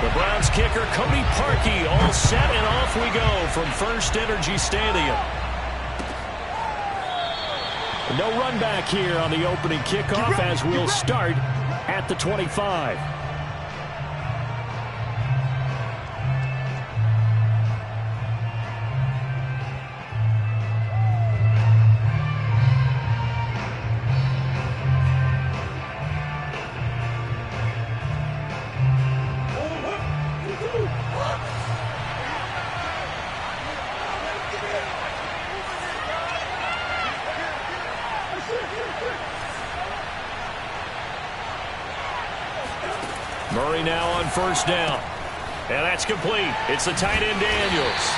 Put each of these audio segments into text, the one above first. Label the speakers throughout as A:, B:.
A: The Browns kicker, Cody Parkey, all set, and off we go from First Energy Stadium. No run back here on the opening kickoff as we'll start at the 25. Murray now on first down. And that's complete. It's the tight end Daniels.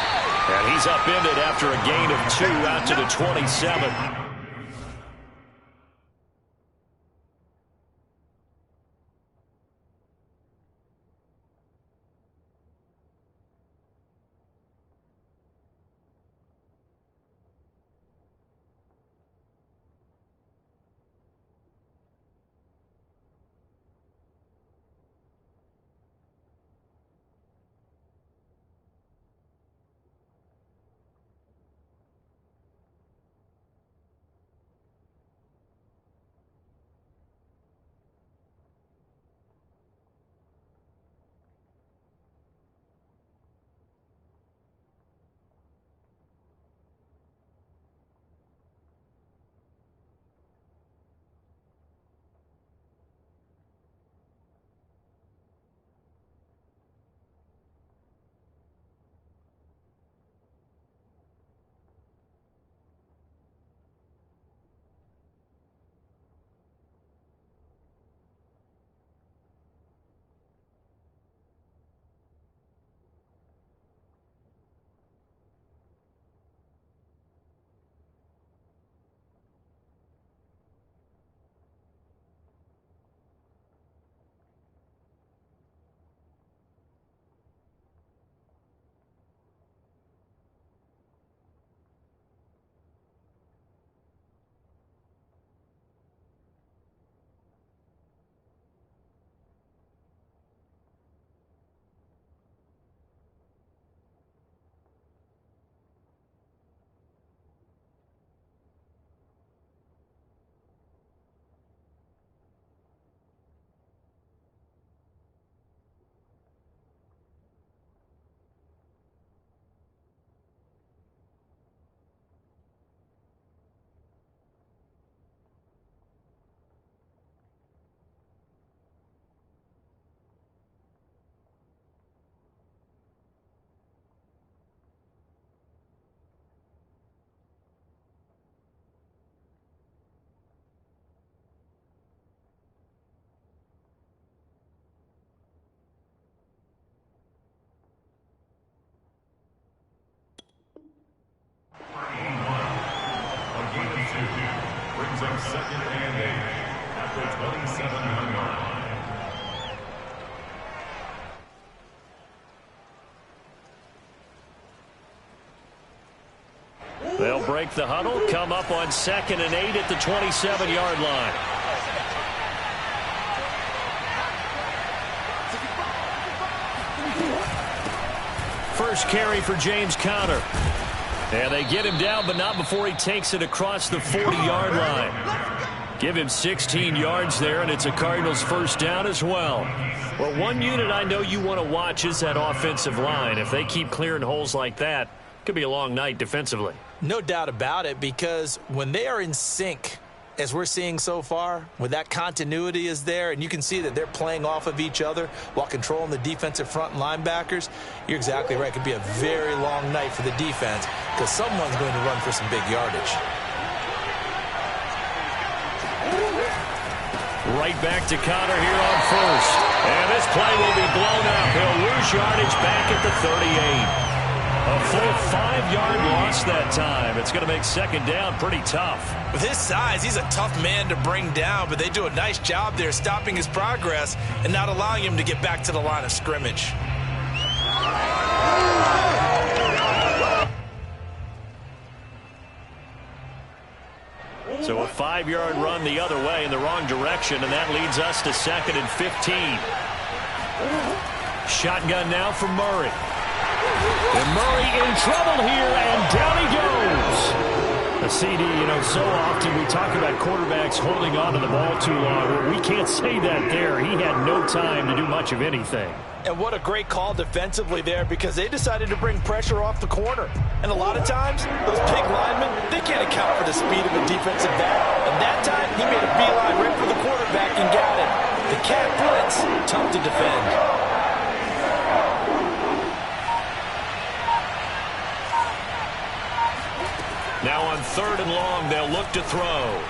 A: And he's upended after a gain of 2 out to the 27.
B: Brings up second and 8 at the 27-yard line.
A: They'll break the huddle, come up on second and 8 at the 27-yard line. First carry for James Conner. And they get him down, but not before he takes it across the 40-yard line. Give him 16 yards there, and it's a Cardinals first down as well. Well, one unit I know you want to watch is that offensive line. If they keep clearing holes like that, it could be a long night defensively.
C: No doubt about it, because when they are in sync, as we're seeing so far, when that continuity is there and you can see that they're playing off of each other while controlling the defensive front and linebackers, you're exactly right. It could be a very long night for the defense because someone's going to run for some big yardage.
A: Right back to Conner here on first. And this play will be blown up. He'll lose yardage back at the 38. A full 5-yard loss that time. It's going to make second down pretty tough.
C: With his size, he's a tough man to bring down, but they do a nice job there stopping his progress and not allowing him to get back to the line of scrimmage.
A: So a 5-yard run the other way in the wrong direction, and that leads us to second and 15. Shotgun now for Murray. And Murray in trouble here, and down he goes. A CD, so often we talk about quarterbacks holding on to the ball too long. Well, we can't say that there. He had no time to do much of anything.
C: And what a great call defensively there, because they decided to bring pressure off the corner. And a lot of times, those big linemen, they can't account for the speed of a defensive back. And that time, he made a beeline right for the quarterback and got it. The cat blitz, tough to defend.
A: Now on 3rd and long, they'll look to throw.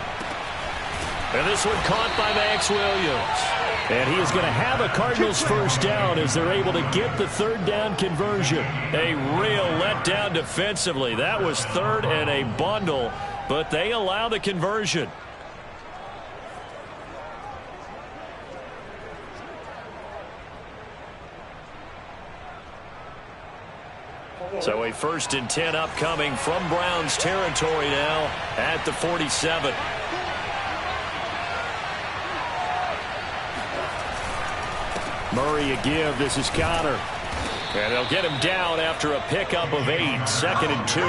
A: And this one caught by Max Williams. And he is going to have a Cardinals first down as they're able to get the 3rd down conversion. A real letdown defensively. That was 3rd and a bundle, but they allow the conversion. So a 1st and 10 upcoming from Browns territory now at the 47. Murray a give. This is Connor. And they'll get him down after a pickup of 8. 2nd and 2.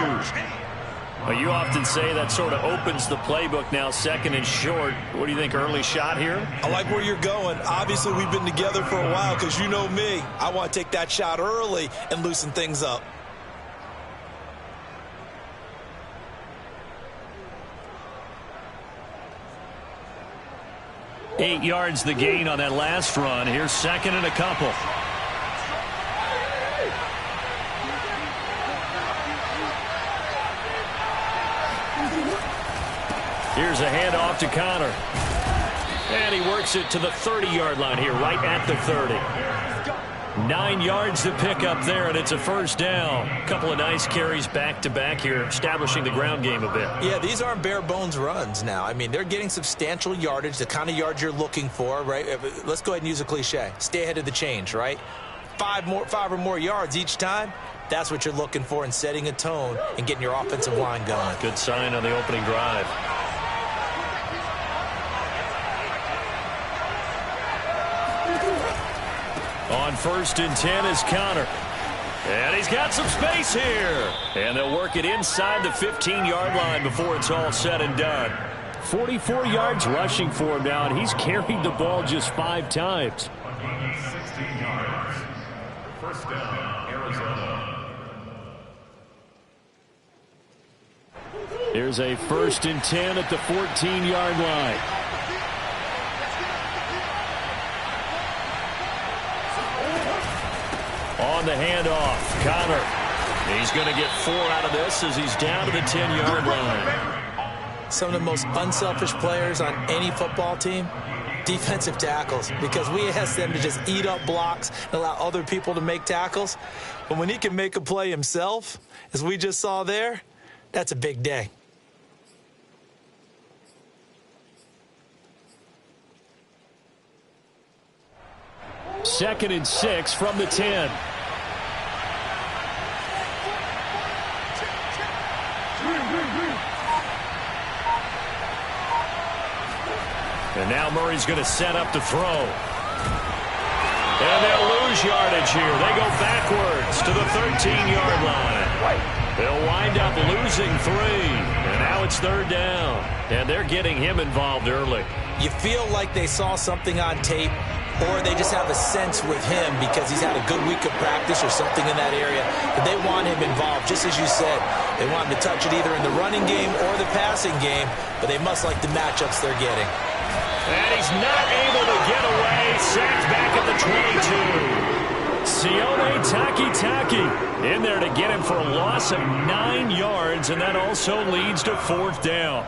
A: Well, you often say that sort of opens the playbook now, 2nd and short. What do you think, early shot here?
C: I like where you're going. Obviously, we've been together for a while because you know me. I want to take that shot early and loosen things up.
A: Eight yards the gain on that last run. Here's 2nd and a couple. Here's a handoff to Connor. And he works it to the 30-yard line here, right at the 30. 9 yards to pick up there, and it's a first down. A couple of nice carries back-to-back here, establishing the ground game a bit.
C: Yeah, these aren't bare-bones runs now. I mean, they're getting substantial yardage, the kind of yards you're looking for, right? Let's go ahead and use a cliche. Stay ahead of the change, right? 5 or more yards each time. That's what you're looking for in setting a tone and getting your offensive line going.
A: Good sign on the opening drive. On 1st and 10 is Connor. And he's got some space here. And they'll work it inside the 15-yard line before it's all said and done. 44 yards rushing for him now, and he's carried the ball just 5 times.
B: 16 yards. First down, Arizona.
A: Here's a 1st and 10 at the 14-yard line. On the handoff, Connor. He's going to get 4 out of this as he's down to the 10-yard line.
C: Some of the most unselfish players on any football team, defensive tackles, because we ask them to just eat up blocks and allow other people to make tackles. But when he can make a play himself, as we just saw there, that's a big day.
A: Second and 6 from the 10. And now Murray's going to set up to throw. And they'll lose yardage here. They go backwards to the 13-yard line. They'll wind up losing 3. And now it's 3rd down. And they're getting him involved early.
C: You feel like they saw something on tape, or they just have a sense with him because he's had a good week of practice or something in that area, that they want him involved, just as you said. They want him to touch it either in the running game or the passing game, but they must like the matchups they're getting.
A: And he's not able to get away. Sacked back at the 22. Sione Takitaki in there to get him for a loss of 9 yards, and that also leads to 4th down.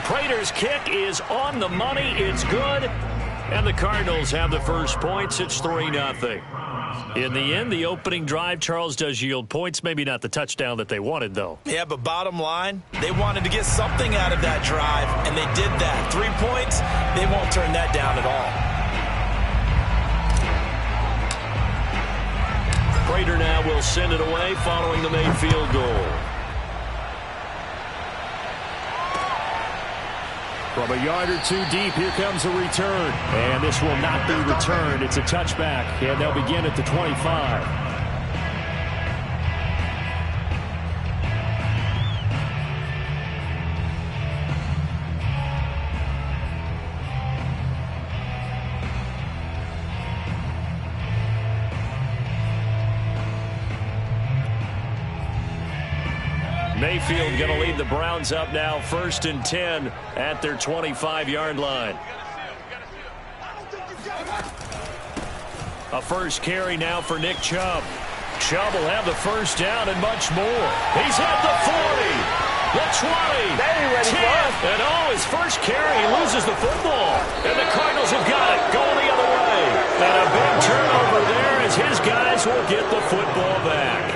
A: Prater's kick is on the money. It's good. And the Cardinals have the first points. It's 3-0. In the end, the opening drive, Charles, does yield points. Maybe not the touchdown that they wanted, though.
C: Yeah, but bottom line, they wanted to get something out of that drive, and they did that. 3 points, they won't turn that down at all.
A: Prater now will send it away following the made field goal. From a yard or two deep, here comes a return. And this will not be returned. It's a touchback, and they'll begin at the 25. Mayfield going to lead the Browns up now, 1st and 10 at their 25-yard line. A first carry now for Nick Chubb. Chubb will have the first down and much more. He's at the 40, the 20, 10, and his first carry, he loses the football. And the Cardinals have got it, going the other way. And a big turnover there as his guys will get the football back.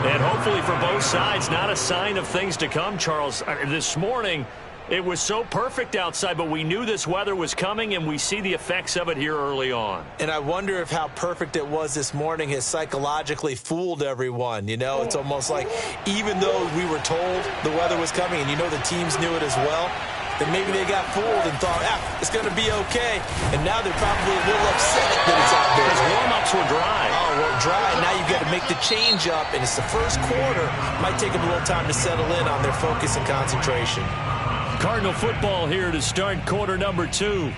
A: And hopefully for both sides, not a sign of things to come, Charles. This morning, it was so perfect outside, but we knew this weather was coming, and we see the effects of it here early on.
C: And I wonder if how perfect it was this morning has psychologically fooled everyone. You know, it's almost like even though we were told the weather was coming, and you know the teams knew it as well, then maybe they got fooled and thought, it's going to be okay. And now they're probably a little upset that it's out there.
A: Because warm-ups were dry.
C: Oh, well, dry. Now you've got to make the change up, and it's the first quarter. Might take them a little time to settle in on their focus and concentration.
A: Cardinal football here to start quarter number 2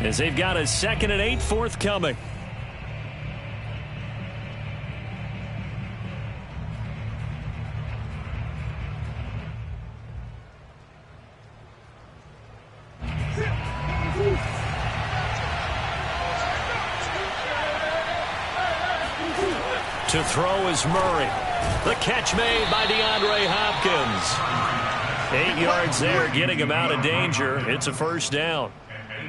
A: as they've got a 2nd and 8 forthcoming. To throw is Murray. The catch made by DeAndre Hopkins. 8 yards there, getting him out of danger. It's a first down.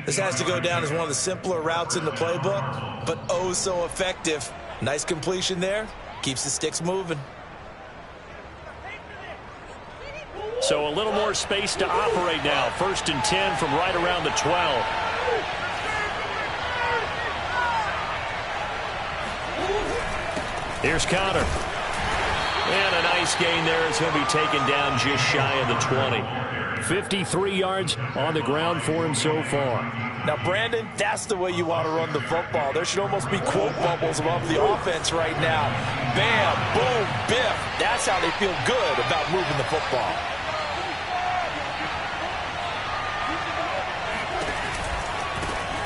C: This has to go down as one of the simpler routes in the playbook, but oh so effective. Nice completion there. Keeps the sticks moving.
A: So a little more space to operate now. 1st and 10 from right around the 12. Here's Conner. And a nice gain there as he'll be taken down just shy of the 20. 53 yards on the ground for him so far.
C: Now, Brandon, that's the way you want to run the football. There should almost be quote bubbles above the offense right now. Bam, boom, biff. That's how they feel good about moving the football.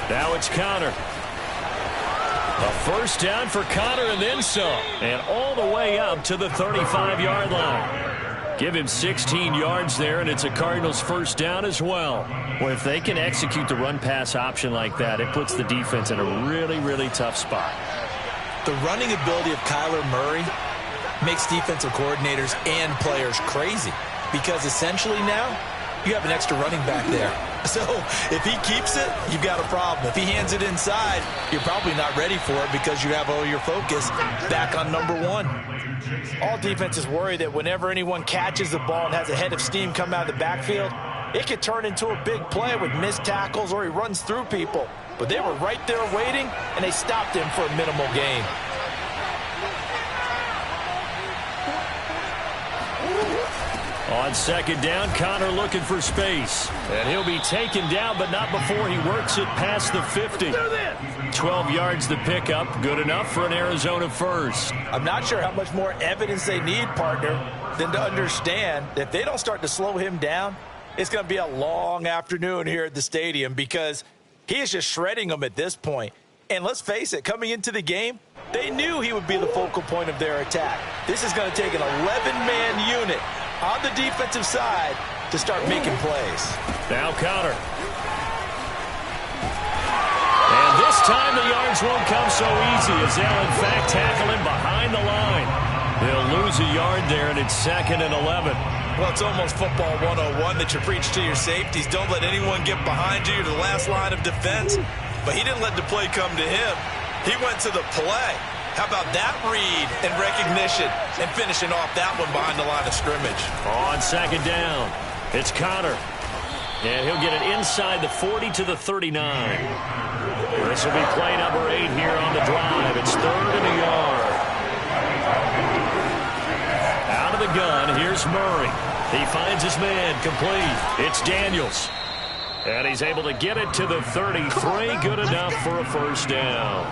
A: Now it's Conner. A first down for Conner and then some. And all the way up to the 35-yard line. Give him 16 yards there, and it's a Cardinals first down as well. Well, if they can execute the run-pass option like that, it puts the defense in a really, really tough spot.
C: The running ability of Kyler Murray makes defensive coordinators and players crazy. Because essentially now, you have an extra running back there. So if he keeps it, you've got a problem. If he hands it inside, you're probably not ready for it because you have all your focus back on number 1. All defenses worry that whenever anyone catches the ball and has a head of steam come out of the backfield, it could turn into a big play with missed tackles or he runs through people. But they were right there waiting, and they stopped him for a minimal gain.
A: On second down, Conner looking for space. And he'll be taken down, but not before he works it past the 50. 12 yards the pickup. Good enough for an Arizona first.
C: I'm not sure how much more evidence they need, partner, than to understand that if they don't start to slow him down, it's going to be a long afternoon here at the stadium because he is just shredding them at this point. And let's face it, coming into the game, they knew he would be the focal point of their attack. This is going to take an 11-man unit on the defensive side to start making plays.
A: Now Conner. And this time the yards won't come so easy as they'll in fact tackle him behind the line. They'll lose a yard there, and it's 2nd and 11.
C: Well, it's almost football 101 that you preach to your safeties. Don't let anyone get behind you to the last line of defense. But he didn't let the play come to him. He went to the play. How about that read and recognition and finishing off that one behind the line of scrimmage?
A: On second down, it's Connor. And he'll get it inside the 40 to the 39. This will be play number 8 here on the drive. It's 3rd and a yard. Out of the gun, here's Murray. He finds his man complete. It's Daniels. And he's able to get it to the 33. Good enough for a first down.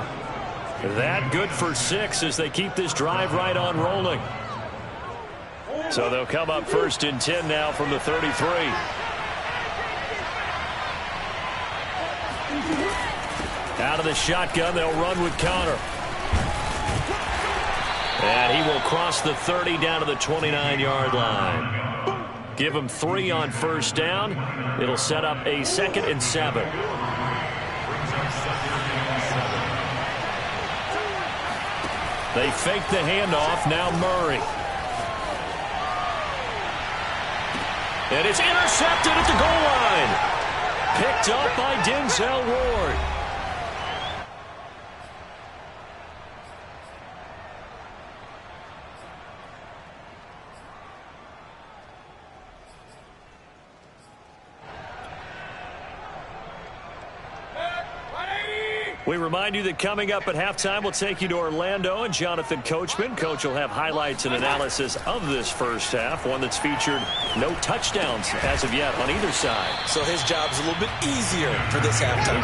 A: That good for 6 as they keep this drive right on rolling. So they'll come up 1st and 10 now from the 33. Out of the shotgun, they'll run with Connor. And he will cross the 30 down to the 29-yard line. Give him 3 on first down. It'll set up a 2nd and 7. They fake the handoff. Now Murray. And it's intercepted at the goal line. Picked up by Denzel Ward. We remind you that coming up at halftime, we'll take you to Orlando and Jonathan Coachman. Coach will have highlights and analysis of this first half, one that's featured no touchdowns as of yet on either side.
C: So his job's a little bit easier for this halftime.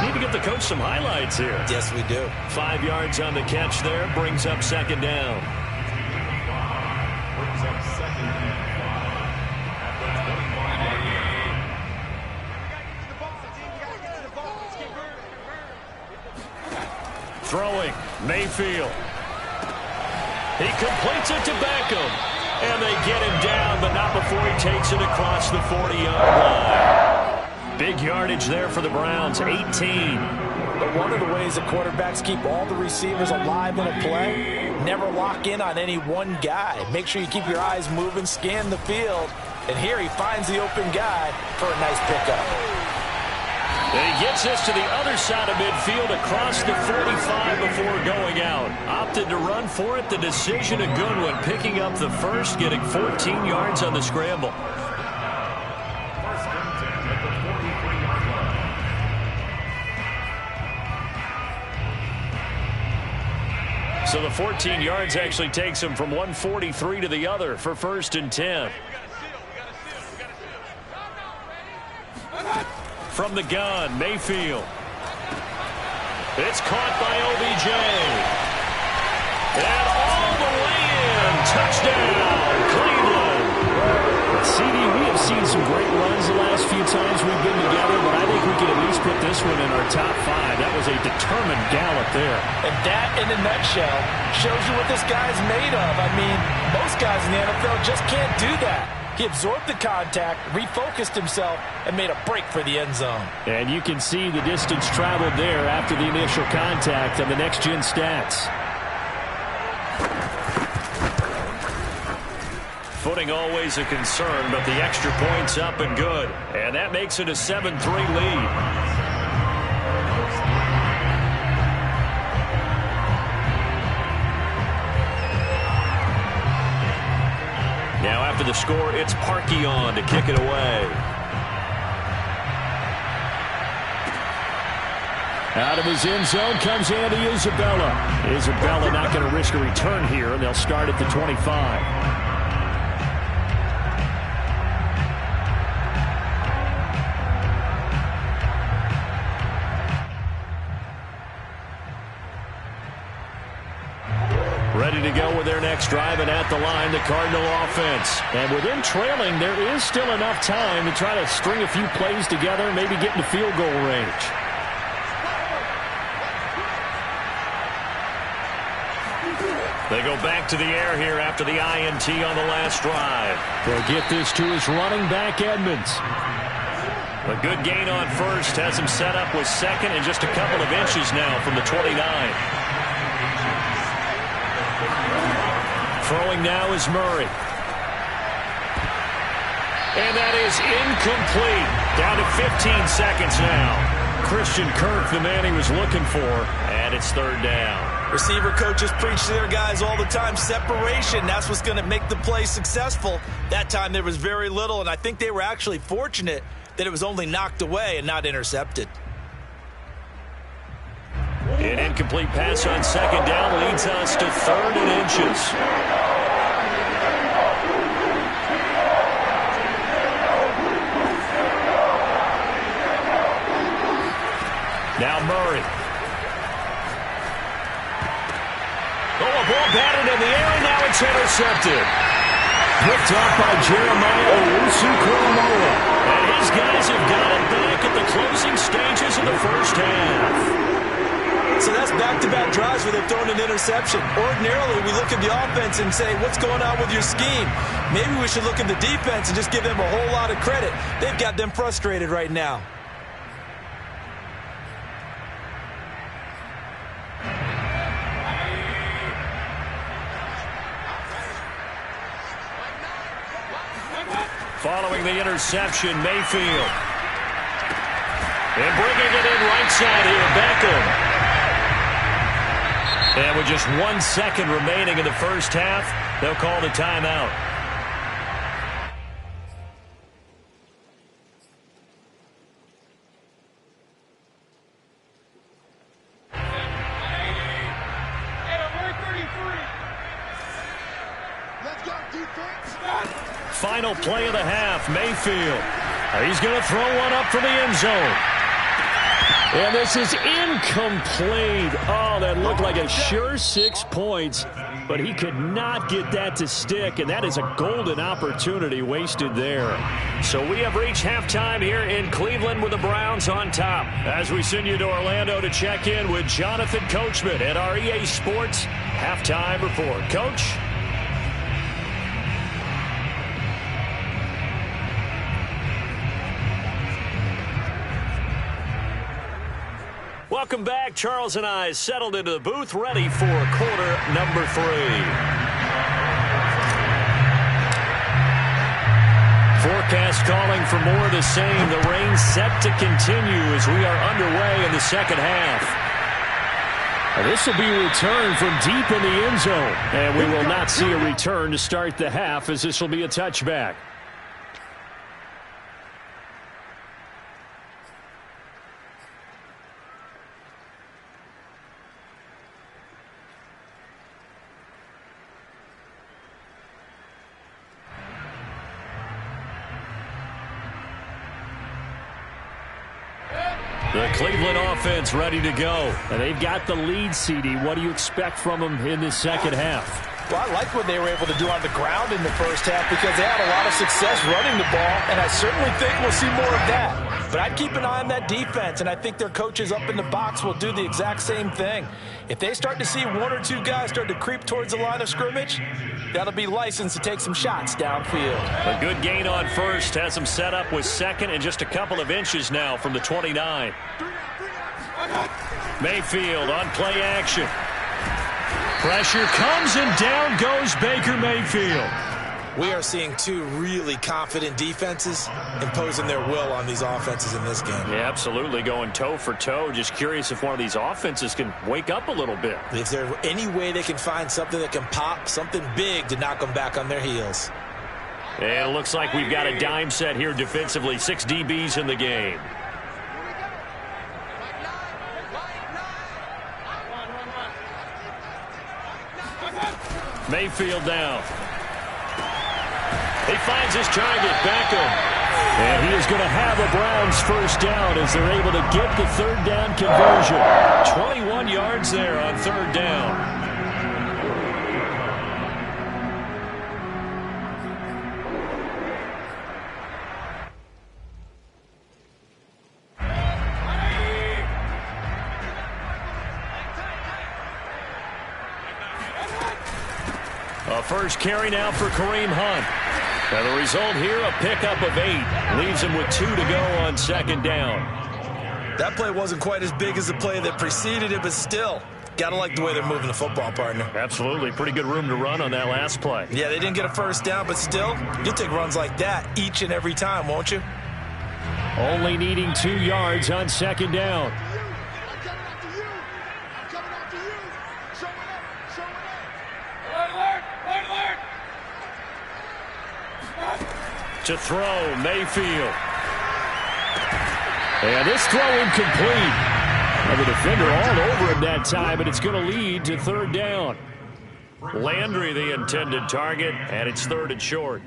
A: Need to get the coach some highlights here.
C: Yes, we do.
A: 5 yards on the catch there, brings up 2nd down.
B: Brings up 2nd and 5 at the 25.
A: Throwing, Mayfield. He completes it to Beckham. And they get him down, but not before he takes it across the 40-yard line. Big yardage there for the Browns, 18.
C: But one of the ways the quarterbacks keep all the receivers alive in a play, never lock in on any one guy. Make sure you keep your eyes moving, scan the field. And here he finds the open guy for a nice pickup.
A: And he gets this to the other side of midfield across the 45 before going out. Opted to run for it. The decision a good one. Picking up the first, getting 14 yards on the scramble.
B: First and 10 at the 43-yard line.
A: So the 14 yards actually takes him from 143 to the other for 1st and 10. From the gun, Mayfield. It's caught by OBJ. And all the way in. Touchdown, Cleveland.
D: CD, we have seen some great runs the last few times we've been together, but I think we can at least put this one in our top 5. That was a determined gallop there.
C: And that, in a nutshell, shows you what this guy's made of. I mean, most guys in the NFL just can't do that. He absorbed the contact, refocused himself, and made a break for the end zone.
D: And you can see the distance traveled there after the initial contact on the next-gen stats.
A: Footing always a concern, but the extra point's up and good. And that makes it a 7-3 lead. Now after the score, it's Parkey on to kick it away.
D: Out of his end zone comes Andy Isabella. Isabella not going to risk a return here, and they'll start at the 25.
A: Ready to go with their next drive, and at the line, the Cardinal offense.
D: And with them trailing, there is still enough time to try to string a few plays together, maybe get into field goal range.
A: They go back to the air here after the INT on the last drive.
D: They'll get this to his running back, Edmonds.
A: A good gain on first has him set up with second and just a couple of inches now from the 29. Throwing now is Murray. And that is incomplete. Down to 15 seconds now. Christian Kirk, the man he was looking for, and it's 3rd down.
C: Receiver coaches preach to their guys all the time. Separation, that's what's going to make the play successful. That time there was very little, and I think they were actually fortunate that it was only knocked away and not intercepted.
A: An incomplete pass on second down leads us to 3rd and inches. Now Murray. Oh, a ball batted in the air, and now it's intercepted. Picked off by Jeremiah Owusu-Koramoah. And his guys have got it back at the closing stages of the first half.
C: So that's back-to-back drives where they've thrown an interception. Ordinarily, we look at the offense and say, what's going on with your scheme? Maybe we should look at the defense and just give them a whole lot of credit. They've got them frustrated right now.
A: Following the interception, Mayfield. And bringing it in right side here, Beckham. And with just 1 second remaining in the first half, they'll call the timeout. Final play of the half, Mayfield. He's going to throw one up for the end zone.
D: And this is incomplete. Oh, that looked like a sure 6 points, but he could not get that to stick, and that is a golden opportunity wasted there.
A: So we have reached halftime here in Cleveland with the Browns on top. As we send you to Orlando to check in with Jonathan Coachman at our EA Sports Halftime Report. Coach? Welcome back. Charles and I settled into the booth, ready for quarter number 3. Forecast calling for more of the same. The rain set to continue as we are underway in the second half.
D: This will be a return from deep in the end zone. And we will not see a return to start the half, as this will be a touchback.
A: The Cleveland offense ready to go.
D: And they've got the lead, CD. What do you expect from them in this second half?
C: Well, I like what they were able to do on the ground in the first half because they had a lot of success running the ball, and I certainly think we'll see more of that. But I'd keep an eye on that defense, and I think their coaches up in the box will do the exact same thing. If they start to see 1 or 2 guys start to creep towards the line of scrimmage, that'll be licensed to take some shots downfield.
A: A good gain on first has them set up with second and just a couple of inches now from the 29. Mayfield on play action. Pressure comes and down goes Baker Mayfield.
C: We are seeing 2 really confident defenses imposing their will on these offenses in this game.
A: Yeah, absolutely, going toe for toe. Just curious if one of these offenses can wake up a little bit.
C: Is there any way they can find something that can pop, something big to knock them back on their heels?
A: And it looks like we've got a dime set here defensively. 6 DBs in the game. Mayfield now. He finds his target, Beckham.
D: And he is going to have a Browns first down as they're able to get the third down conversion.
A: 21 yards there on third down. A first carry now for Kareem Hunt. And the result here, a pickup of 8. Leaves him with 2 to go on second down.
C: That play wasn't quite as big as the play that preceded it, but still, gotta like the way they're moving the football, partner.
A: Absolutely. Pretty good room to run on that last play.
C: Yeah, they didn't get a first down, but still, you'll take runs like that each and every time, won't you?
D: Only needing 2 yards on second down.
E: I'm coming after you.
A: To throw, Mayfield. And this throw incomplete. And the defender all over him that time, but it's going to lead to third down. Landry the intended target, and it's third and short.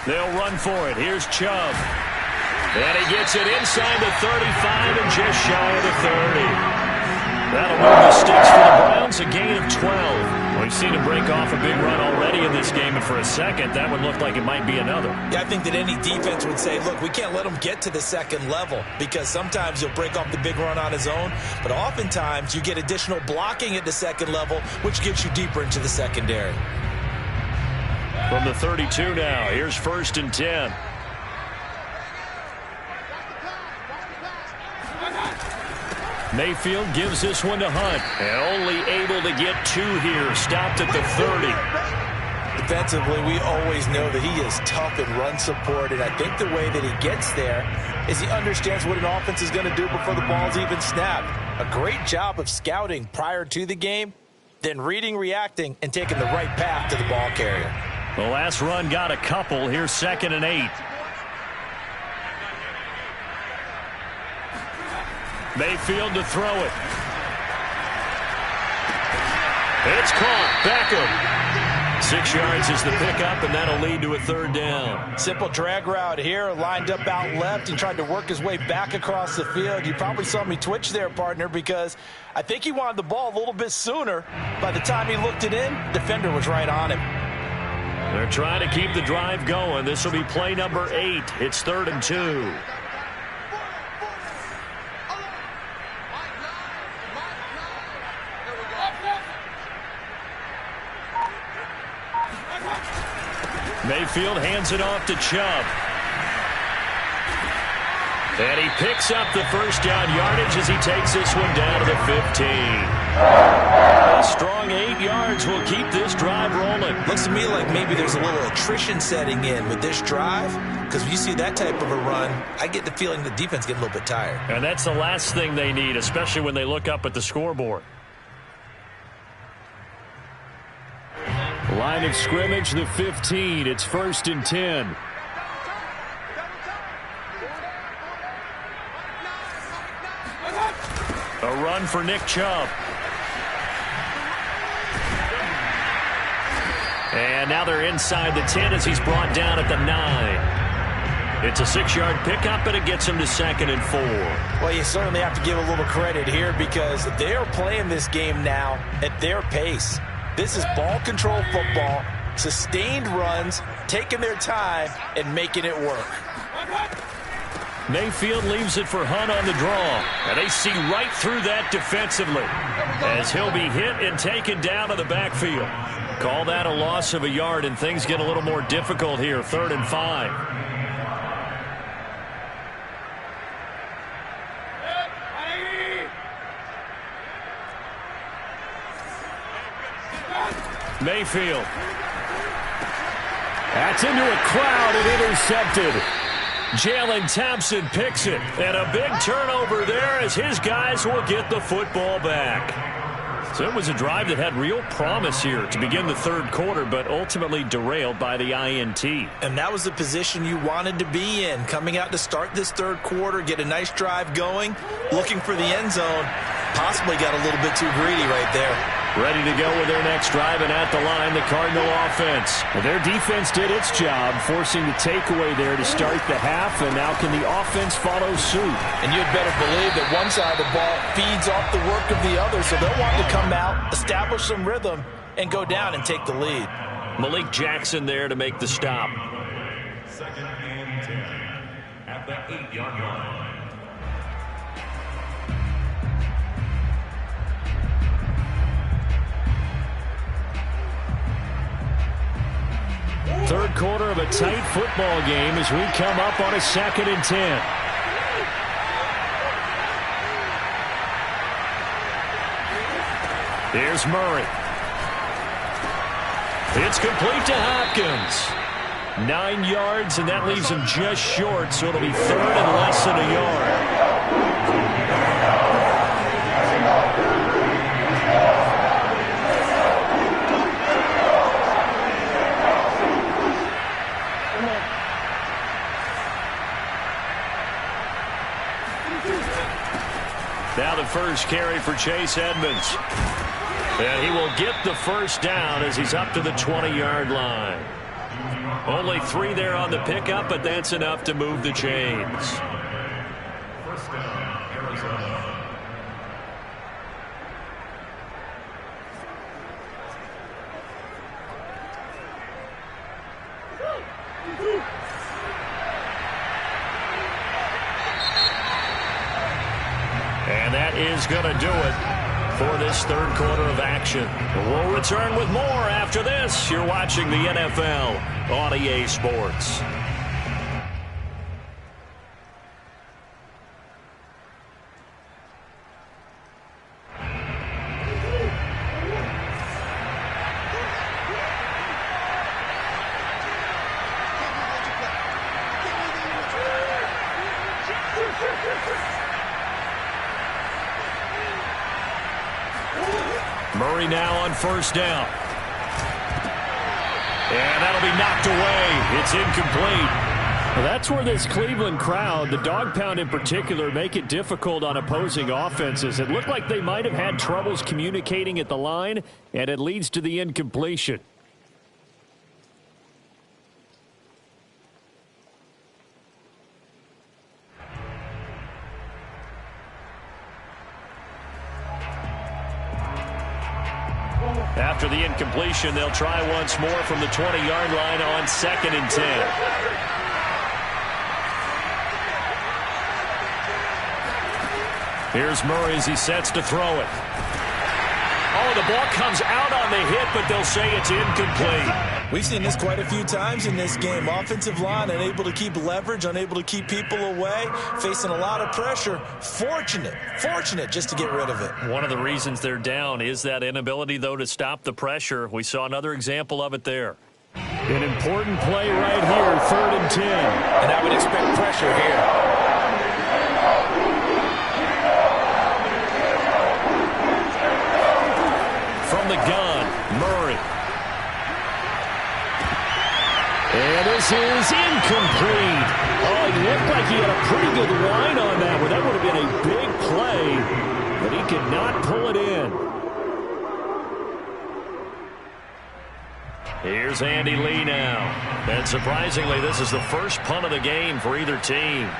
A: They'll run for it. Here's Chubb. And he gets it inside the 35 and just shy of the 30. That'll move the sticks for the Browns, a gain of 12. We've seen him break off a big run already in this game, and for a second, that one looked like it might be another.
C: Yeah, I think that any defense would say, look, we can't let him get to the second level because sometimes he'll break off the big run on his own, but oftentimes you get additional blocking at the second level, which gets you deeper into the secondary.
A: From the 32 now, here's 1st and 10. Mayfield gives this one to Hunt, and only able to get 2 here, stopped at the 30.
C: Defensively, we always know that he is tough in run support, and I think the way that he gets there is he understands what an offense is going to do before the ball's even snapped. A great job of scouting prior to the game, then reading, reacting, and taking the right path to the ball carrier.
A: The last run got a couple. Here's 2nd and 8. Mayfield to throw it. It's caught. Beckham. 6 yards is the pickup, and that'll lead to a third down.
C: Simple drag route here, lined up out left and tried to work his way back across the field. You probably saw me twitch there, partner, because I think he wanted the ball a little bit sooner. By the time he looked it in, defender was right on him.
A: They're trying to keep the drive going. This will be play number 8. It's 3rd and 2. Mayfield hands it off to Chubb. And he picks up the first down yardage as he takes this one down to the 15. A strong 8 yards will keep this drive rolling.
C: Looks to me like maybe there's a little attrition setting in with this drive, because when you see that type of a run, I get the feeling the defense getting a little bit tired.
A: And that's the last thing they need, especially when they look up at the scoreboard. Line of scrimmage, the 15. It's 1st and 10. A run for Nick Chubb. And now they're inside the 10 as he's brought down at the 9. It's a 6-yard pickup, but it gets him to 2nd and 4.
C: Well, you certainly have to give a little credit here because they are playing this game now at their pace. This is ball control football, sustained runs, taking their time, and making it work.
A: Mayfield leaves it for Hunt on the draw. And they see right through that defensively as he'll be hit and taken down to the backfield. Call that a loss of a yard, and things get a little more difficult here. 3rd and 5. Mayfield. That's into a crowd and intercepted. Jalen Thompson picks it. And a big turnover there as his guys will get the football back. So it was a drive that had real promise here to begin the 3rd quarter, but ultimately derailed by the INT.
C: And that was the position you wanted to be in, coming out to start this 3rd quarter, get a nice drive going, looking for the end zone. Possibly got a little bit too greedy right there.
A: Ready to go with their next drive, and at the line, the Cardinal offense. Well, their defense did its job, forcing the takeaway there to start the half, and now can the offense follow suit?
C: And you'd better believe that one side of the ball feeds off the work of the other, so they'll want to come out, establish some rhythm, and go down and take the lead.
A: Malik Jackson there to make the stop.
B: 2nd and 10 at the 8-yard line.
A: Third quarter of a tight football game as we come up on a 2nd and 10. Here's Murray. It's complete to Hopkins. 9 yards, and that leaves him just short, so it'll be 3rd and less than a yard. Now the first carry for Chase Edmonds. And he will get the first down as he's up to the 20-yard line. Only 3 there on the pickup, but that's enough to move the chains.
B: First down, Arizona.
A: And that is going to do it for this third quarter of action. We'll return with more after this. You're watching the NFL on EA Sports. Murray now on first down. And that'll be knocked away. It's incomplete.
D: Well, that's where this Cleveland crowd, the dog pound in particular, make it difficult on opposing offenses. It looked like they might have had troubles communicating at the line, and it leads to the incompletion.
A: After the incompletion, they'll try once more from the 20-yard line on 2nd and 10. Here's Murray as he sets to throw it. Oh, the ball comes out on the hit, but they'll say it's incomplete.
C: We've seen this quite a few times in this game. Offensive line unable to keep leverage, unable to keep people away, facing a lot of pressure. Fortunate just to get rid of it.
A: One of the reasons they're down is that inability, though, to stop the pressure. We saw another example of it there.
D: An important play right here, 3rd and 10.
C: And I would expect pressure here.
A: From the gun, Murray.
D: And this is incomplete. Oh, it looked like he had a pretty good line on that one. That would have been a big play, but he could not pull it in.
A: Here's Andy Lee now. And surprisingly, this is the first punt of the game for either team.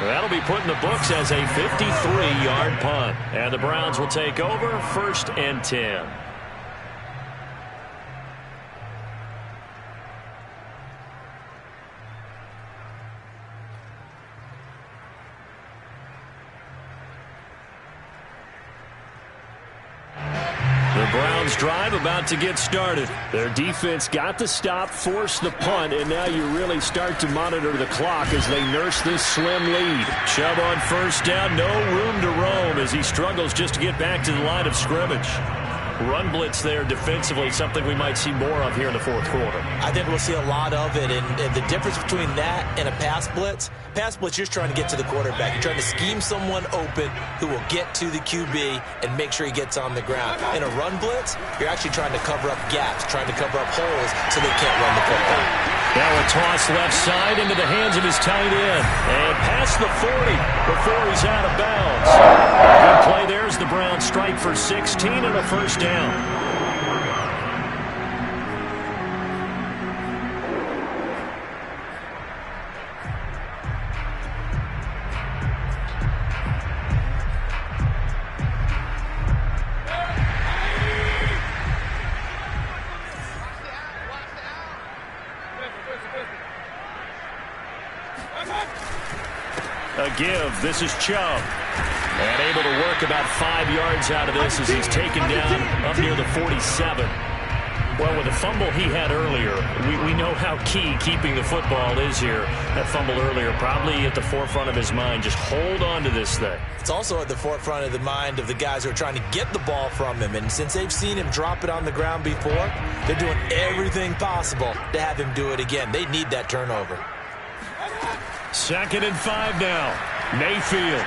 A: That'll be put in the books as a 53-yard punt. And the Browns will take over 1st and 10. The Browns drive about to get started.
D: Their defense got the stop, forced the punt, and now you really start to monitor the clock as they nurse this slim lead.
A: Chubb on first down, no room to roam as he struggles just to get back to the line of scrimmage. Run blitz there defensively, something we might see more of here in the fourth quarter.
C: I think we'll see a lot of it, and the difference between that and a pass blitz, you're trying to get to the quarterback. You're trying to scheme someone open who will get to the QB and make sure he gets on the ground. In a run blitz, you're actually trying to cover up gaps, trying to cover up holes so they can't run the football.
A: Now a toss left side into the hands of his tight end. And past the 40 before he's out of bounds. Good play there as the Browns strike for 16 and a first down. A give. This is Chubb. And able to work about 5 yards out of this as he's taken down up near the 47. Well, with the fumble he had earlier, we know how key keeping the football is here. That fumble earlier probably at the forefront of his mind. Just hold on to this thing.
C: It's also at the forefront of the mind of the guys who are trying to get the ball from him. And since they've seen him drop it on the ground before, they're doing everything possible to have him do it again. They need that turnover.
A: 2nd and 5 now. Mayfield.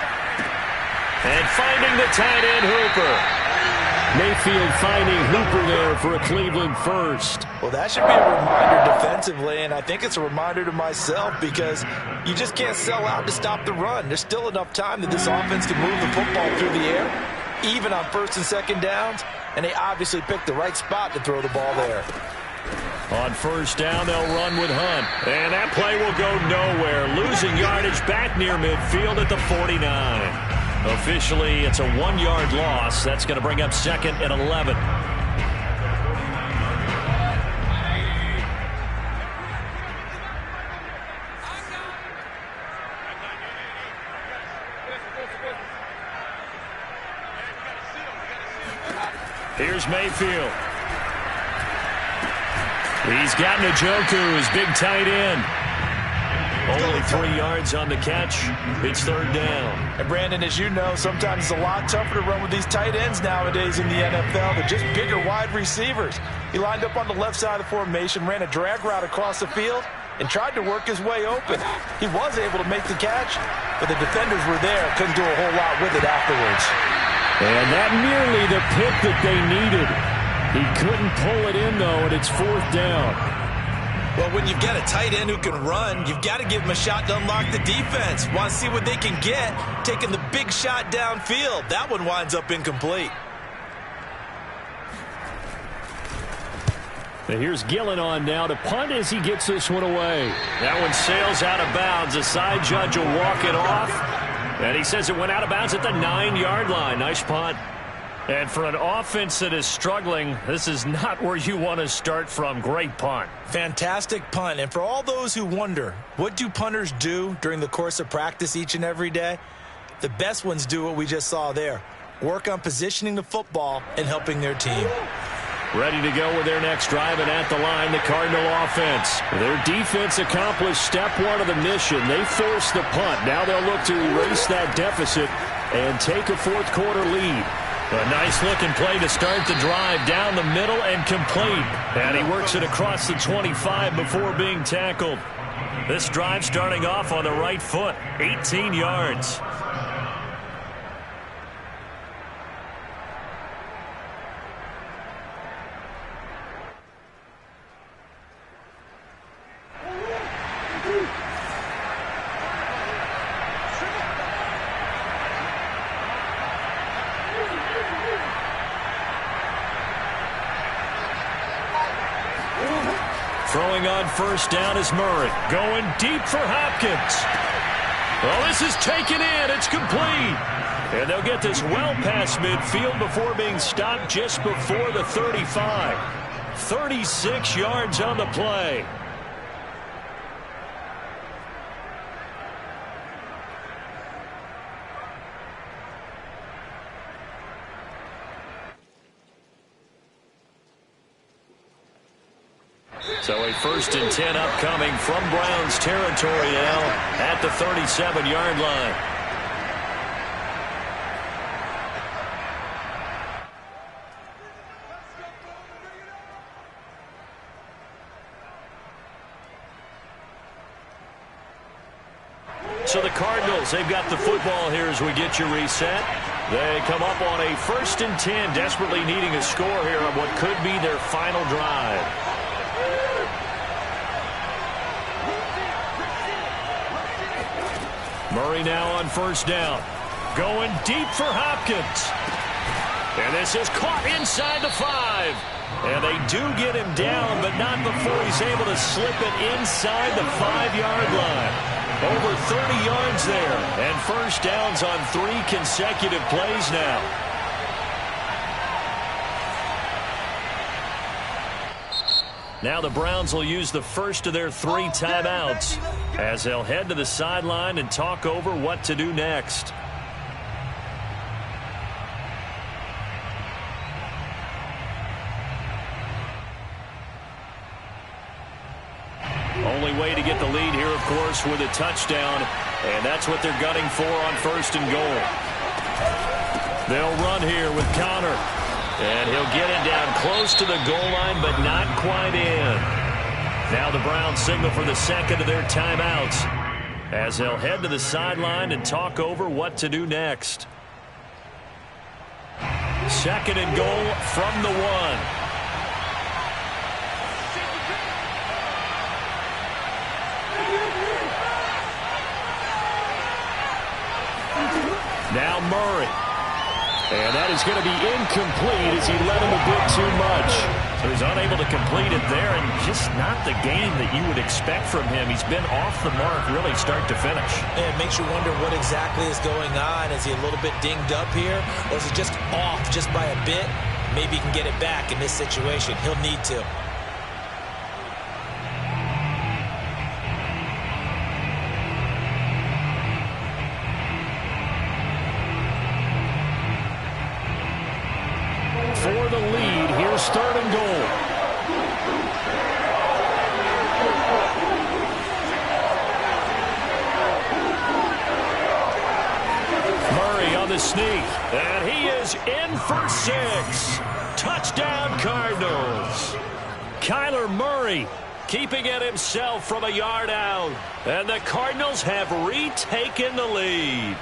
A: And finding the tight end, Hooper.
D: Mayfield finding Hooper there for a Cleveland first.
C: Well, that should be a reminder defensively, and I think it's a reminder to myself because you just can't sell out to stop the run. There's still enough time that this offense can move the football through the air, even on first and second downs, and they obviously picked the right spot to throw the ball there.
A: On first down, they'll run with Hunt. And that play will go nowhere. Losing yardage back near midfield at the 49. Officially, it's a 1-yard loss. That's going to bring up second and 11. Here's Mayfield. He's got Njoku, his big tight end. Only 3 yards on the catch. It's third down.
C: And Brandon, as you know, sometimes it's a lot tougher to run with these tight ends nowadays in the NFL. They're just bigger wide receivers. He lined up on the left side of the formation, ran a drag route across the field, and tried to work his way open. He was able to make the catch, but the defenders were there. Couldn't do a whole lot with it afterwards.
D: And that nearly the pick that they needed. He couldn't pull it in, though, and it's fourth down.
C: Well, when you've got a tight end who can run, you've got to give him a shot to unlock the defense. Want to see what they can get, taking the big shot downfield. That one winds up incomplete.
D: And here's Gillen on now to punt as he gets this one away.
A: That one sails out of bounds. The side judge will walk it off. And he says it went out of bounds at the 9-yard line. Nice punt. And for an offense that is struggling, this is not where you want to start from. Great punt.
C: Fantastic punt. And for all those who wonder, what do punters do during the course of practice each and every day? The best ones do what we just saw there. Work on positioning the football and helping their team.
A: Ready to go with their next drive, and at the line, the Cardinal offense.
D: Their defense accomplished step one of the mission. They forced the punt. Now they'll look to erase that deficit and take a fourth-quarter lead.
A: A nice-looking play to start the drive down the middle and complete. And he works it across the 25 before being tackled. This drive starting off on the right foot, 18 yards. Throwing on first down is Murray. Going deep for Hopkins. Well, this is taken in. It's complete. And they'll get this well past midfield before being stopped just before the 35. 36 yards on the play. So a 1st and 10 upcoming from Browns territory now at the 37-yard line. So the Cardinals, they've got the football here as we get you reset. They come up on a 1st and 10, desperately needing a score here on what could be their final drive. Murray now on first down. Going deep for Hopkins. And this is caught inside the 5. And they do get him down, but not before he's able to slip it inside the 5-yard line. Over 30 yards there. And first downs on 3 consecutive plays now. Now the Browns will use the first of their 3 timeouts as they'll head to the sideline and talk over what to do next. Only way to get the lead here, of course, with a touchdown, and that's what they're gunning for on 1st and goal. They'll run here with Connor. And he'll get it down close to the goal line, but not quite in. Now the Browns signal for the second of their timeouts as they'll head to the sideline and talk over what to do next. second and goal from the 1. Now Murray. And that is going to be incomplete as he led him a bit too much. So he's unable to complete it there, and just not the game that you would expect from him. He's been off the mark really start to finish.
C: And it makes you wonder what exactly is going on. Is he a little bit dinged up here, or is he just off just by a bit? Maybe he can get it back in this situation. He'll need to.
A: For the lead, here's third and goal. Murray on the sneak, and he is in for 6. Touchdown, Cardinals. Kyler Murray keeping it himself from a yard out, and the Cardinals have retaken the lead.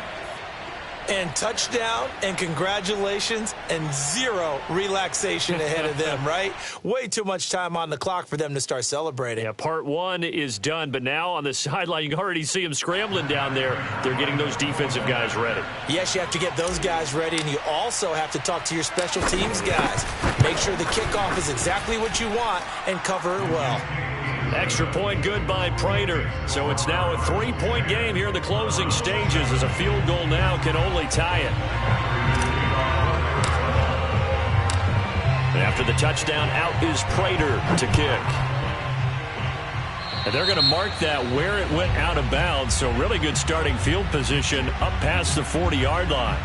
C: And touchdown, and congratulations, and 0 relaxation ahead of them, right? Way too much time on the clock for them to start celebrating.
A: Yeah, part 1 is done, but now on the sideline, you can already see them scrambling down there. They're getting those defensive guys ready.
C: Yes, you have to get those guys ready, and you also have to talk to your special teams guys. Make sure the kickoff is exactly what you want and cover it well.
A: Extra point good by Prater. So it's now a 3-point game here in the closing stages as a field goal now can only tie it. And after the touchdown, out is Prater to kick. And they're going to mark that where it went out of bounds. So really good starting field position up past the 40-yard line.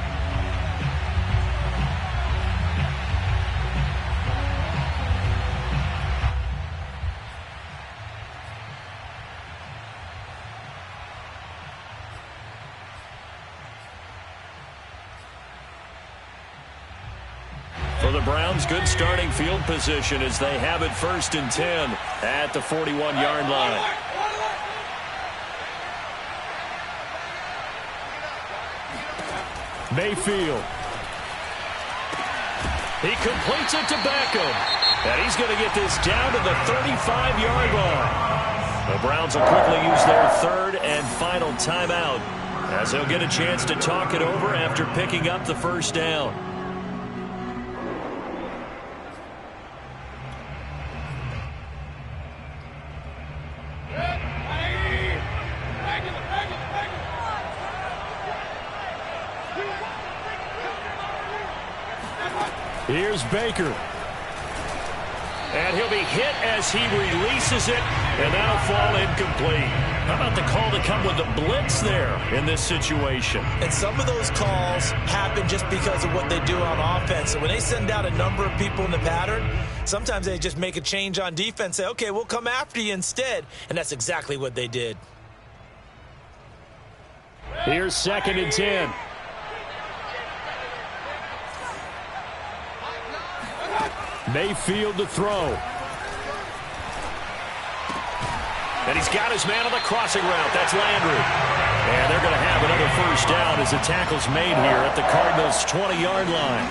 A: For the Browns, good starting field position as they have it 1st and 10 at the 41-yard line. Mayfield. He completes it to Beckham. And he's going to get this down to the 35-yard line. The Browns will quickly use their 3rd and final timeout as they'll get a chance to talk it over after picking up the first down. Here's Baker. And he'll be hit as he releases it, and that'll fall incomplete. How about the call to come with the blitz there in this situation?
C: And some of those calls happen just because of what they do on offense. So when they send out a number of people in the pattern, sometimes they just make a change on defense, say, okay, we'll come after you instead. And that's exactly what they did.
A: Here's 2nd and 10. Mayfield to throw. And he's got his man on the crossing route. That's Landry. And they're going to have another first down as the tackle's made here at the Cardinals' 20-yard line.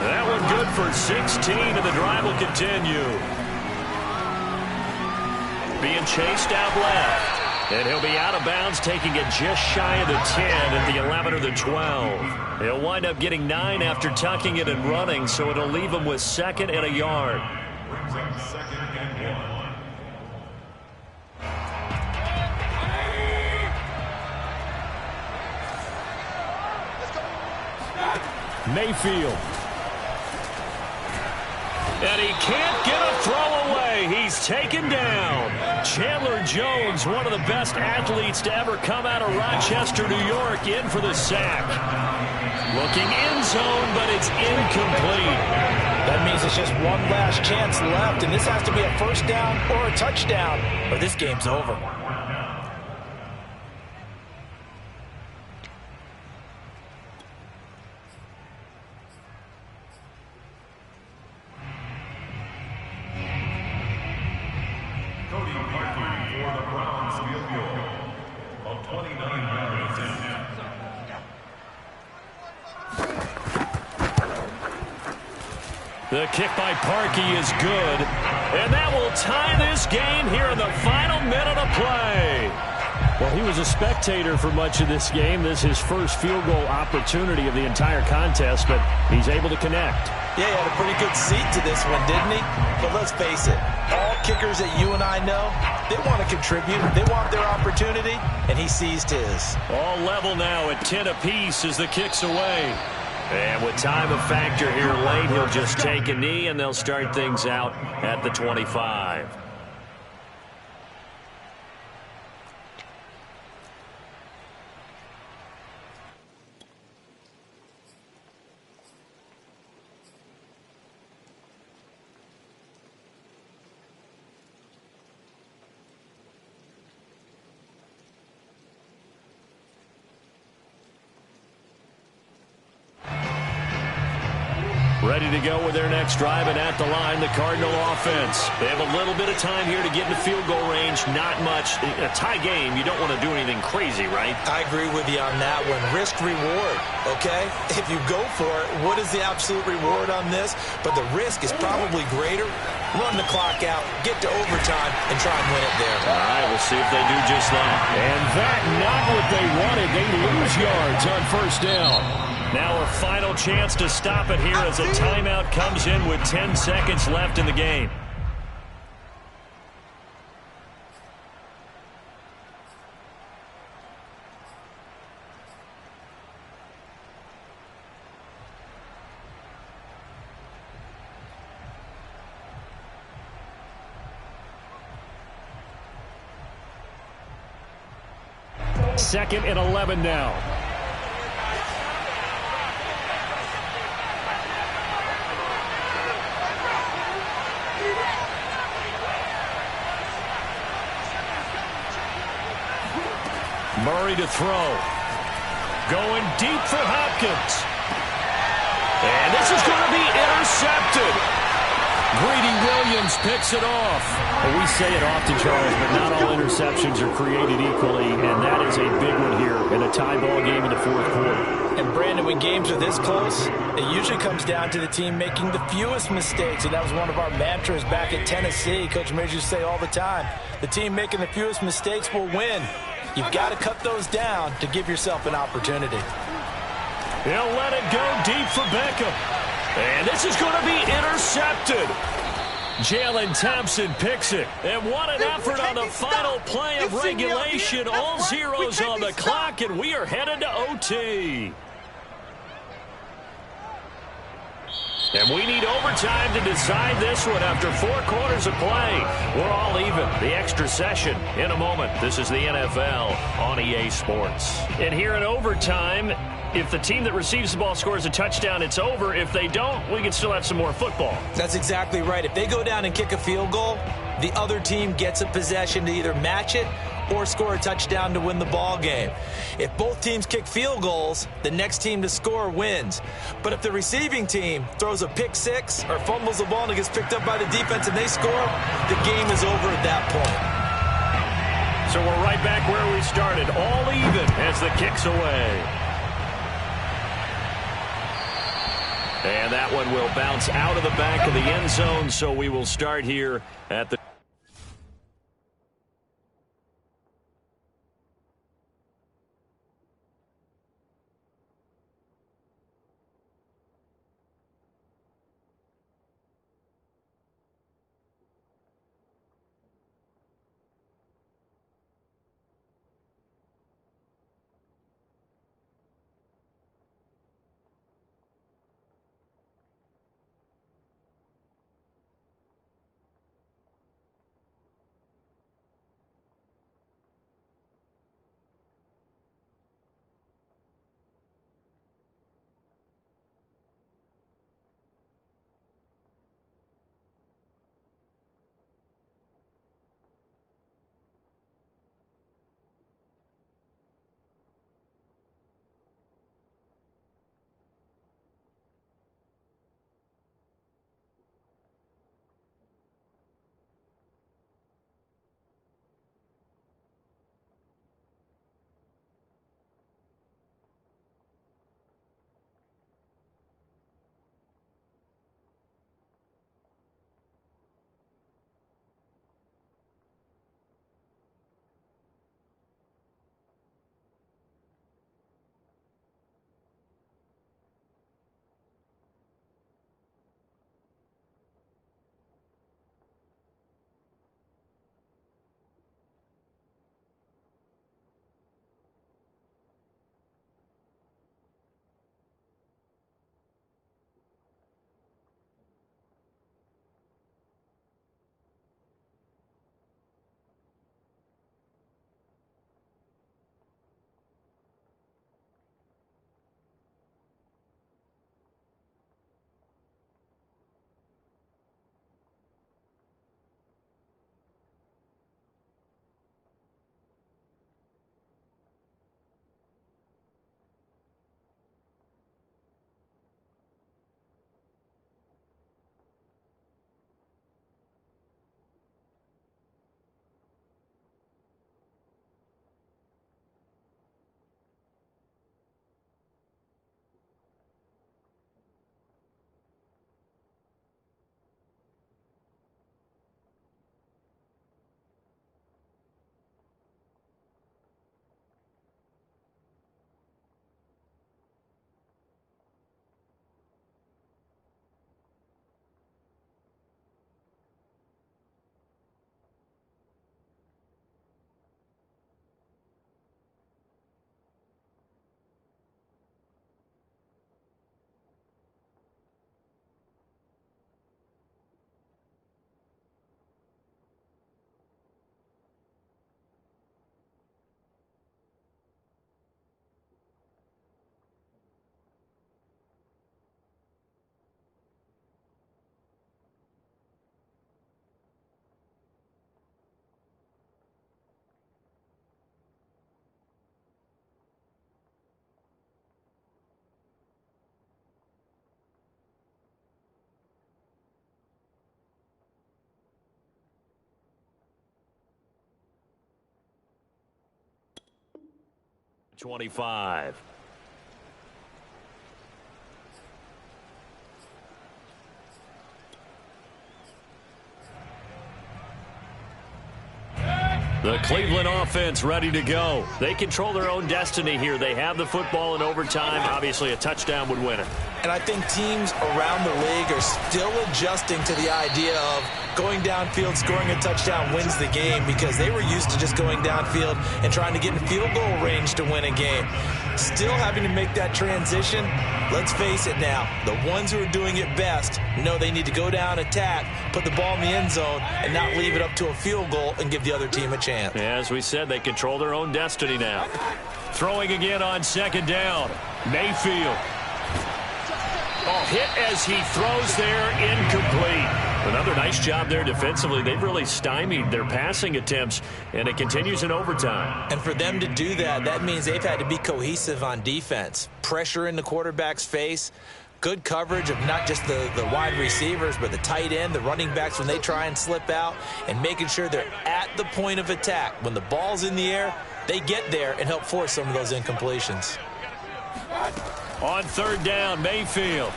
A: That one good for 16, and the drive will continue. Being chased out left. And he'll be out of bounds, taking it just shy of the 10 at the 11 or the 12. He'll wind up getting 9 after tucking it and running, so it'll leave him with 2nd and a yard.
B: Brings up 2nd and 1.
A: Mayfield. And he can't get a throw away. He's taken down. Chandler Jones, one of the best athletes to ever come out of Rochester, New York, in for the sack. Looking end zone, but it's incomplete.
C: That means it's just one last chance left, and this has to be a first down or a touchdown, or this game's over.
A: The kick by Parkey is good. And that will tie this game here in the final minute of play.
D: Well, he was a spectator for much of this game. This is his first field goal opportunity of the entire contest, but he's able to connect.
C: Yeah, he had a pretty good seat to this one, didn't he? But let's face it, all kickers that you and I know, they want to contribute. They want their opportunity, and he seized his.
A: All level now at 10 apiece as the kick's away. And with time a factor here late, he'll just take a knee, and they'll start things out at the 25. Ready to go with their next drive, and at the line, the Cardinal offense. They have a little bit of time here to get into field goal range. Not much. In a tie game, you don't want to do anything crazy, right?
C: I agree with you on that one. Risk-reward, okay? If you go for it, what is the absolute reward on this? But the risk is probably greater. Run the clock out, get to overtime, and try and win it there.
A: All right, we'll see if they do just that.
D: And that, not what they wanted. They lose yards on first down.
A: Now a final chance to stop it here as a timeout comes in with 10 seconds left in the game.
D: Second and 11 now.
A: Murray to throw. Going deep for Hopkins. And this is going to be intercepted. Greedy Williams picks it off.
D: Well, we say it often, Charles, but not all interceptions are created equally, and that is a big one here in a tie ball game in the fourth quarter.
C: And, Brandon, when games are this close, it usually comes down to the team making the fewest mistakes, and that was one of our mantras back at Tennessee. Coach Majors used to say all the time, the team making the fewest mistakes will win. You've got to cut those down to give yourself an opportunity.
A: He'll let it go deep for Beckham. And this is going to be intercepted. Jalen Thompson picks it. And what an effort on the final play of regulation. All zeros on the clock, and we are headed to OT. And we need overtime to decide this one after 4 quarters of play. We're all even. The extra session in a moment. This is the NFL on EA Sports.
D: And here in overtime, if the team that receives the ball scores a touchdown, it's over. If they don't, we can still have some more football.
C: That's exactly right. If they go down and kick a field goal, the other team gets a possession to either match it or score a touchdown to win the ball game. If both teams kick field goals, the next team to score wins. But if the receiving team throws a pick six or fumbles the ball and it gets picked up by the defense and they score, the game is over at that point.
A: So we're right back where we started, all even as the kick's away. And that one will bounce out of the back of the end zone, so we will start here at the 25. The Cleveland offense ready to go. They control their own destiny here. They have the football in overtime. Obviously, a touchdown would win it.
C: And I think teams around the league are still adjusting to the idea of going downfield, scoring a touchdown wins the game, because they were used to just going downfield and trying to get in field goal range to win a game. Still having to make that transition. Let's face it now, the ones who are doing it best know they need to go down, attack, put the ball in the end zone, and not leave it up to a field goal and give the other team a chance.
A: As we said, they control their own destiny now. Throwing again on second down. Mayfield. Oh, hit as he throws there, incomplete. Another nice job there defensively. They've really stymied their passing attempts, and it continues in overtime.
C: And for them to do that, that means they've had to be cohesive on defense. Pressure in the quarterback's face, good coverage of not just the wide receivers, but the tight end, the running backs when they try and slip out, and making sure they're at the point of attack. When the ball's in the air, they get there and help force some of those incompletions.
A: On third down, Mayfield.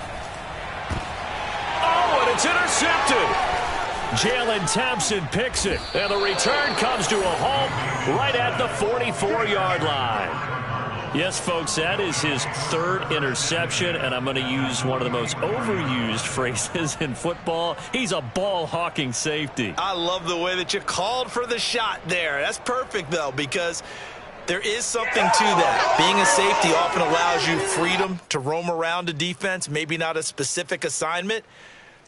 A: Oh, and it's intercepted. Jalen Thompson picks it, and the return comes to a halt right at the 44-yard line. Yes, folks, that is his third interception, and I'm going to use one of the most overused phrases in football. He's a ball-hawking safety.
C: I love the way that you called for the shot there. That's perfect, though, because there is something to that. Being a safety often allows you freedom to roam around a defense, maybe not a specific assignment.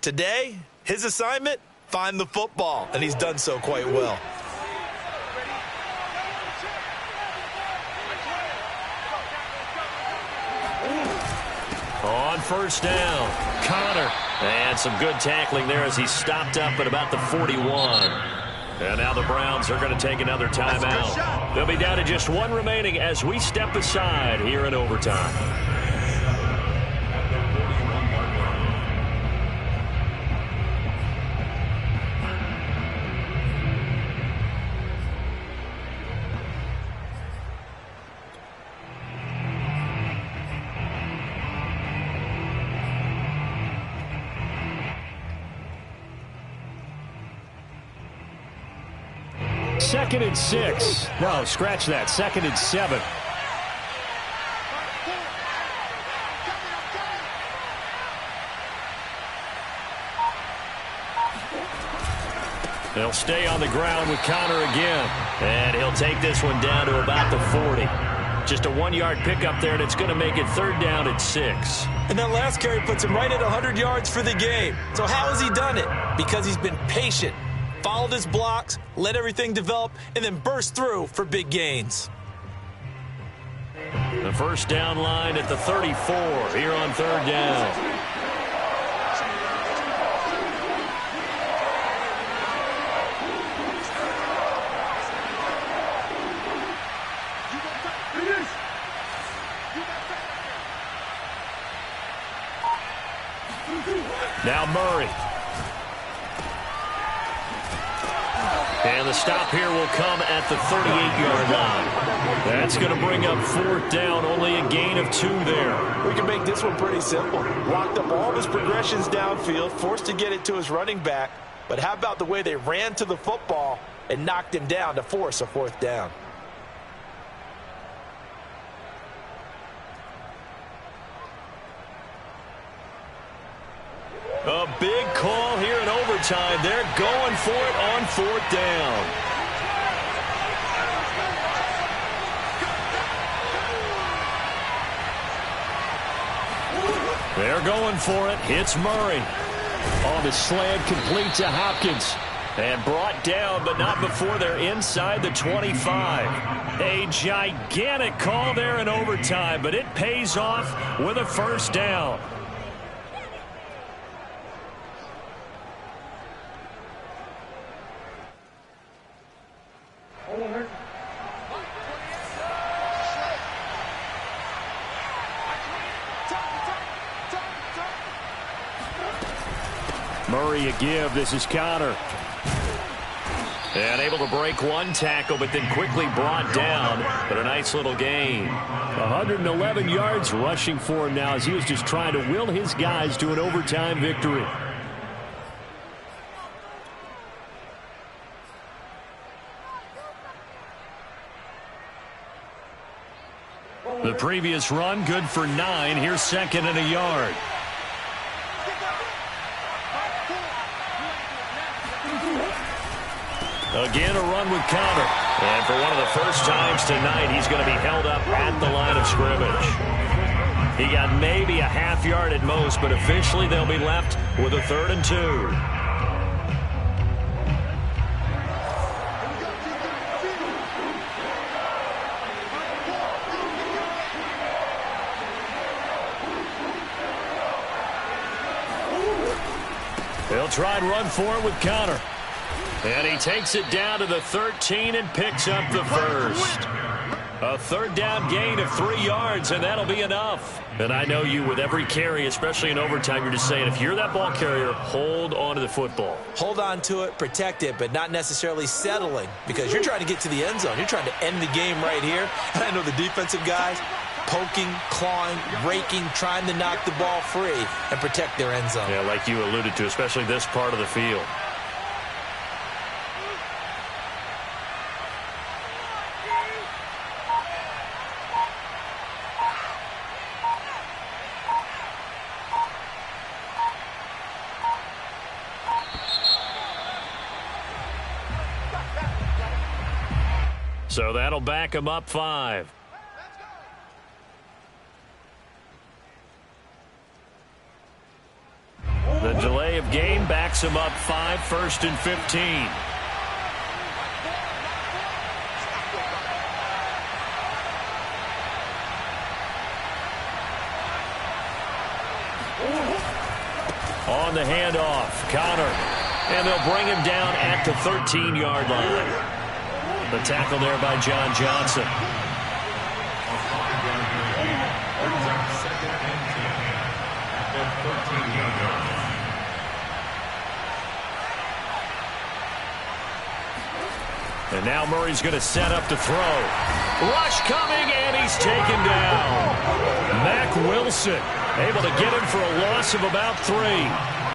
C: Today, his assignment, find the football, and he's done so quite well.
A: On first down, Connor. And some good tackling there as he stopped up at about the 41. And now the Browns are going to take another timeout. They'll be down to just one remaining as we step aside here in overtime. Second and 6. No, scratch that. Second and 7. They'll stay on the ground with Connor again. And he'll take this one down to about the 40. Just a 1-yard pickup there, and it's going to make it third down at 6.
C: And that last carry puts him right at 100 yards for the game. So how has he done it? Because he's been patient, followed his blocks, let everything develop, and then burst through for big gains.
A: The first down line at the 34 here on third down. Now Murray. And the stop here will come at the 38-yard line. That's going to bring up fourth down, only a gain of 2 there.
C: We can make this one pretty simple. Locked up all of his progressions downfield, forced to get it to his running back. But how about the way they ran to the football and knocked him down to force a fourth down?
A: A big call here in overtime. They're going for it on fourth down. They're going for it. Hits Murray. On the slant, complete to Hopkins. And brought down, but not before they're inside the 25. A gigantic call there in overtime, but it pays off with a first down. Murray a give. This is Connor. And able to break one tackle, but then quickly brought down. But a nice little gain.
D: 111 yards rushing for him now as he was just trying to will his guys to an overtime victory.
A: The previous run, good for 9. Here's 2nd and a yard. Again, a run with Counter. And for one of the first times tonight, he's going to be held up at the line of scrimmage. He got maybe a half yard at most, but officially they'll be left with a 3rd and 2. They'll try and run for it with Counter. And he takes it down to the 13 and picks up the first. A 3rd down gain of 3 yards, and that'll be enough. And I know you, with every carry, especially in overtime, you're just saying, if you're that ball carrier, hold on to the football.
C: Hold on to it, protect it, but not necessarily settling, because you're trying to get to the end zone. You're trying to end the game right here. And I know the defensive guys poking, clawing, raking, trying to knock the ball free and protect their end zone.
A: Yeah, like you alluded to, especially this part of the field. So that'll back him up 5. The delay of game backs him up 5, 1st and 15. On the handoff, Connor. And they'll bring him down at the 13-yard line. The tackle there by John Johnson. And now Murray's going to set up to throw. Rush coming, and he's taken down. Mack Wilson able to get him for a loss of about 3.